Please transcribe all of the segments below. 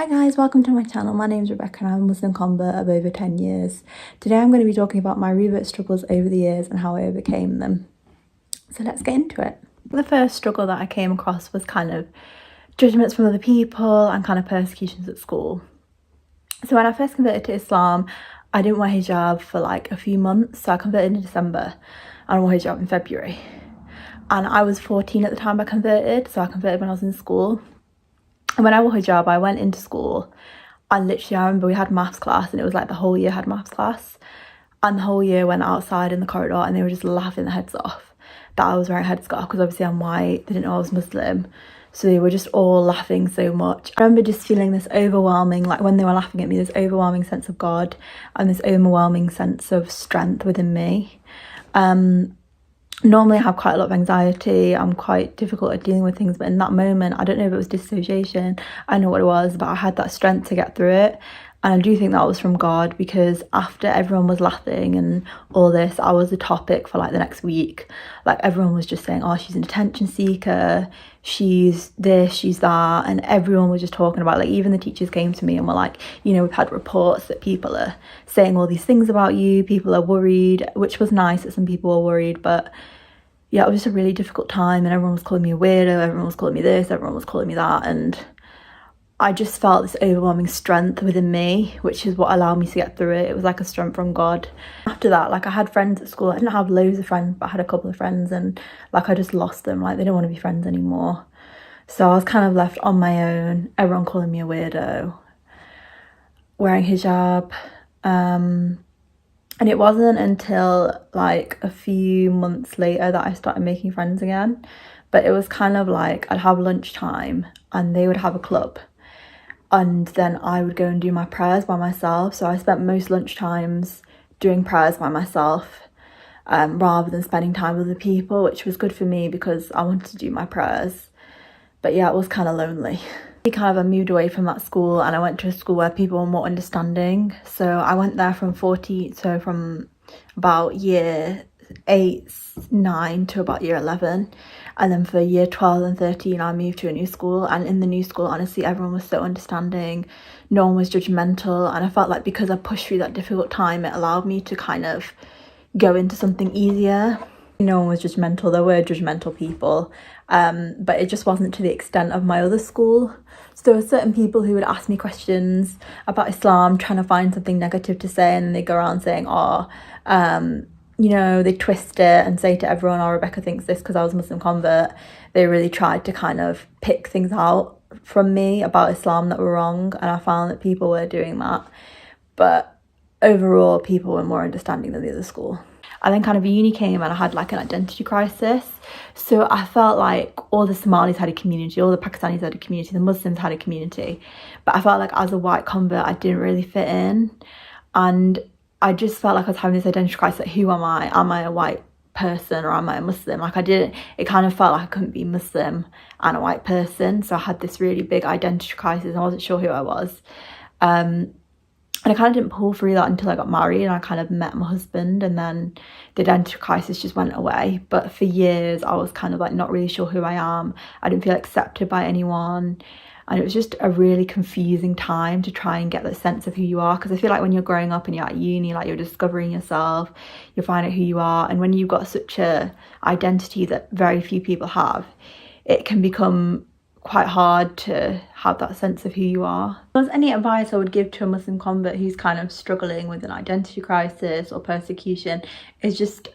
Hi guys, welcome to my channel. My name is Rebecca and I'm a Muslim convert of over 10 years. Today I'm going to be talking about my revert struggles over the years and how I overcame them. So let's get into it. The first struggle that I came across was kind of judgments from other people and kind of persecutions at school. So when I first converted to Islam, I didn't wear hijab for like a few months. So I converted in December and I wore hijab in February. And I was 14 at the time I converted, so I converted when I was in school. And when I wore hijab, I went into school and literally I remember we had maths class and it was like the whole year had maths class. And the whole year went outside in the corridor and they were just laughing their heads off that I was wearing a headscarf because obviously I'm white, they didn't know I was Muslim. So they were just all laughing so much. I remember just feeling this overwhelming, like when they were laughing at me, this overwhelming sense of God and this overwhelming sense of strength within me. Normally I have quite a lot of anxiety, I'm quite difficult at dealing with things, but in that moment, I don't know if it was dissociation, I know what it was, but I had that strength to get through it. And I do think that was from God, because after everyone was laughing and all this, I was the topic for like the next week. Like everyone was just saying, oh, she's an attention seeker, she's this, she's that, and everyone was just talking about, like, even the teachers came to me and were like, you know, we've had reports that people are saying all these things about you, people are worried, which was nice that some people were worried, but yeah, it was just a really difficult time and everyone was calling me a weirdo, everyone was calling me this, everyone was calling me that, and I just felt this overwhelming strength within me, which is what allowed me to get through it. It was like a strength from God. After that, like I had friends at school. I didn't have loads of friends, but I had a couple of friends and like I just lost them. Like they didn't want to be friends anymore. So I was kind of left on my own. Everyone calling me a weirdo, wearing hijab. And it wasn't until like a few months later that I started making friends again. But it was kind of like I'd have lunchtime and they would have a club. And then I would go and do my prayers by myself. So I spent most lunchtimes doing prayers by myself rather than spending time with other people, which was good for me because I wanted to do my prayers. But yeah, it was kind of lonely. I moved away from that school and I went to a school where people were more understanding. So I went there from about year 8, 9 to about year 11. And then for year 12 and 13 I moved to a new school, and in the new school honestly everyone was so understanding, no one was judgmental, and I felt like because I pushed through that difficult time it allowed me to kind of go into something easier. No one was judgmental, there were judgmental people, but it just wasn't to the extent of my other school. So there were certain people who would ask me questions about Islam trying to find something negative to say, and then they go around saying, you know, they twist it and say to everyone, oh, Rebecca thinks this because I was a Muslim convert. They really tried to kind of pick things out from me about Islam that were wrong, and I found that people were doing that. But overall, people were more understanding than the other school. And then kind of uni came and I had like an identity crisis. So I felt like all the Somalis had a community, all the Pakistanis had a community, the Muslims had a community. But I felt like as a white convert, I didn't really fit in. And I just felt like I was having this identity crisis, like, who am I? Am I a white person or am I a Muslim? Like it kind of felt like I couldn't be Muslim and a white person. So I had this really big identity crisis. I wasn't sure who I was. And I kind of didn't pull through that until I got married and I kind of met my husband, and then the identity crisis just went away. But for years I was kind of like not really sure who I am. I didn't feel accepted by anyone. And it was just a really confusing time to try and get that sense of who you are, because I feel like when you're growing up and you're at uni, like you're discovering yourself, you're finding out who you are, and when you've got such a identity that very few people have, it can become quite hard to have that sense of who you are. If there's any advice I would give to a Muslim convert who's kind of struggling with an identity crisis or persecution, is just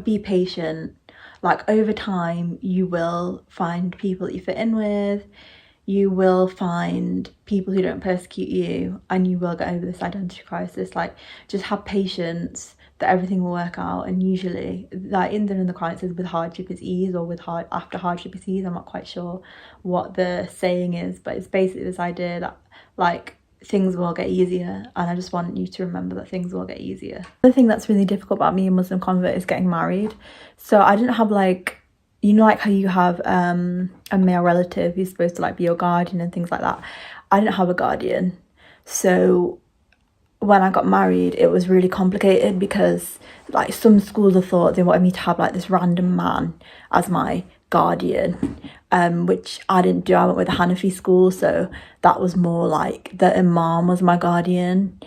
be patient. Like over time you will find people that you fit in with, you will find people who don't persecute you, and you will get over this identity crisis. Like just have patience that everything will work out. And usually, like in the Quran it says with hardship is ease, or after hardship is ease. I'm not quite sure what the saying is, but it's basically this idea that like things will get easier, and I just want you to remember that things will get easier. The thing that's really difficult about me, a Muslim convert, is getting married. So I didn't have like, you know, like how you have a male relative who's supposed to like be your guardian and things like that. I didn't have a guardian. So when I got married, it was really complicated because like some schools of thought they wanted me to have like this random man as my guardian, which I didn't do. I went with a Hanafi school, so that was more like the imam was my guardian,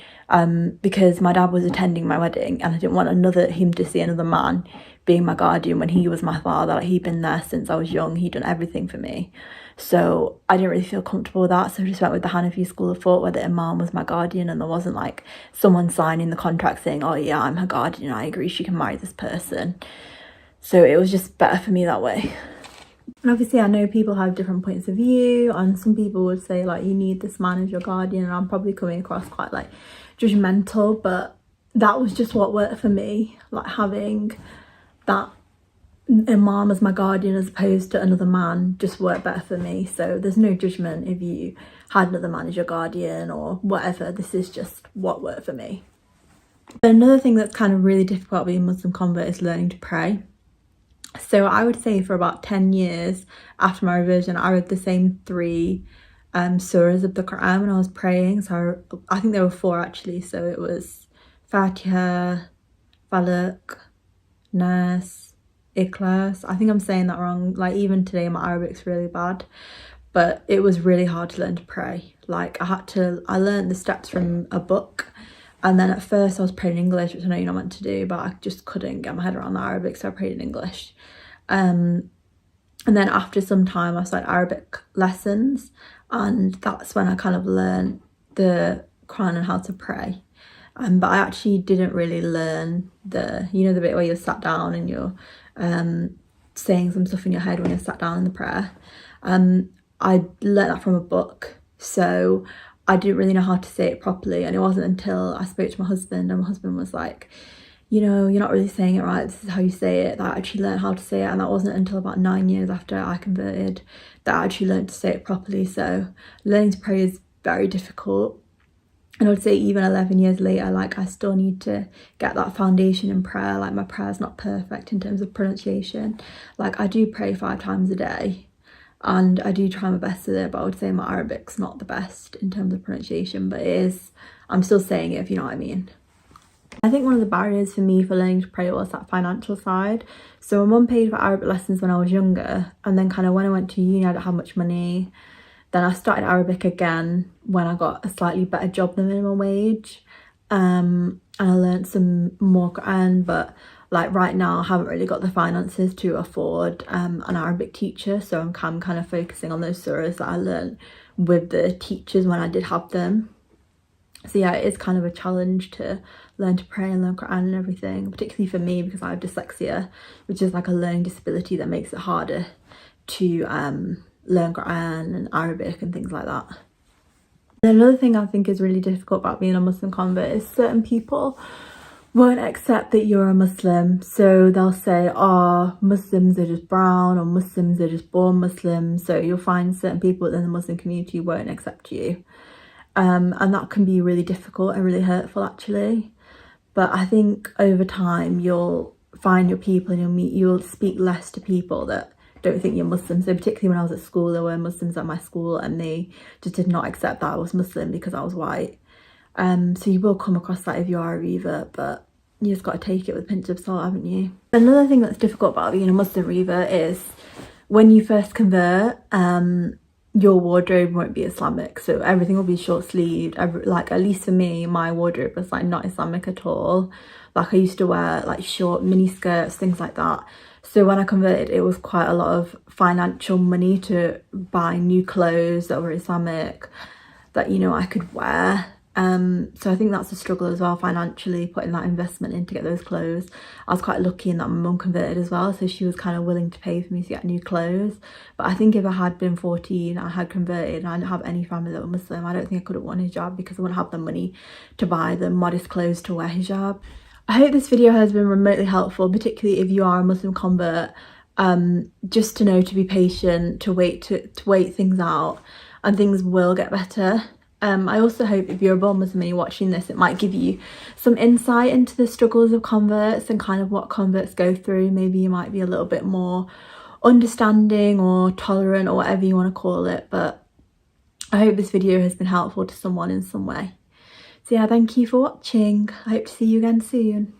because my dad was attending my wedding and I didn't want him to see another man being my guardian when he was my father. Like, he'd been there since I was young, he'd done everything for me, so I didn't really feel comfortable with that. So I just went with the Hanafi school of thought, where the imam was my guardian and there wasn't like someone signing the contract saying, oh yeah, I'm her guardian, I agree she can marry this person. So it was just better for me that way. And obviously I know people have different points of view, and some people would say like, you need this man as your guardian, and I'm probably coming across quite like judgmental, but that was just what worked for me, like having that imam as my guardian as opposed to another man just worked better for me. So there's no judgment if you had another man as your guardian or whatever, this is just what worked for me. But another thing that's kind of really difficult being a Muslim convert is learning to pray. So I would say for about 10 years after my reversion, I read the same 3 surahs of the Quran when I was praying. So I think there were 4 actually. So it was Fatiha, Falaq, Nas, Ikhlas. I think I'm saying that wrong. Like, even today my Arabic's really bad, but it was really hard to learn to pray. Like, I learned the steps from a book, and then at first I was praying in English, which I know you're not meant to do, but I just couldn't get my head around the Arabic, so I prayed in English. And then after some time I started Arabic lessons, and that's when I kind of learned the Quran and how to pray. But I actually didn't really learn the bit where you're sat down and you're saying some stuff in your head when you're sat down in the prayer. I learned that from a book, so I didn't really know how to say it properly, and it wasn't until I spoke to my husband and my husband was like, you know, you're not really saying it right, this is how you say it, that I actually learned how to say it. And that wasn't until about 9 years after I converted that I actually learned to say it properly. So learning to pray is very difficult, and I would say even 11 years later, like, I still need to get that foundation in prayer. Like, my prayer's not perfect in terms of pronunciation. Like, I do pray 5 times a day and I do try my best with it, but I would say my Arabic's not the best in terms of pronunciation, but it is, I'm still saying it, if you know what I mean. I think one of the barriers for me for learning to pray was that financial side. So my mum paid for Arabic lessons when I was younger, and then kind of when I went to uni I didn't have much money. Then I started Arabic again when I got a slightly better job than minimum wage, and I learned some more Quran, but like right now I haven't really got the finances to afford an Arabic teacher, so I'm kind of focusing on those surahs that I learned with the teachers when I did have them. So yeah, it is kind of a challenge to learn to pray and learn Quran and everything, particularly for me because I have dyslexia, which is like a learning disability that makes it harder to learn Quran and Arabic and things like that. And another thing I think is really difficult about being a Muslim convert is certain people won't accept that you're a Muslim. So they'll say, oh, Muslims are just brown, or Muslims are just born Muslims. So you'll find certain people within the Muslim community won't accept you. And that can be really difficult and really hurtful actually. But I think over time you'll find your people and you'll speak less to people that don't think you're Muslim. So particularly when I was at school, there were Muslims at my school and they just did not accept that I was Muslim because I was white. So you will come across that if you are a revert, but you just got to take it with a pinch of salt, haven't you? Another thing that's difficult about being a Muslim revert is when you first convert, your wardrobe won't be Islamic, so everything will be short sleeved. Like, at least for me, my wardrobe was like not Islamic at all. Like, I used to wear like short mini skirts, things like that. So when I converted, it was quite a lot of financial money to buy new clothes that were Islamic, that, you know, I could wear. So I think that's a struggle as well, financially, putting that investment in to get those clothes. I was quite lucky in that my mum converted as well, so she was kind of willing to pay for me to get new clothes. But I think if I had been 14, I had converted and I didn't have any family that were Muslim, I don't think I could have worn hijab because I wouldn't have the money to buy the modest clothes to wear hijab. I hope this video has been remotely helpful, particularly if you are a Muslim convert, just to know to be patient, to wait things out, and things will get better. I also hope if you're a born Muslim and you're watching this, it might give you some insight into the struggles of converts and kind of what converts go through. Maybe you might be a little bit more understanding or tolerant or whatever you want to call it. But I hope this video has been helpful to someone in some way. So yeah, thank you for watching. I hope to see you again soon.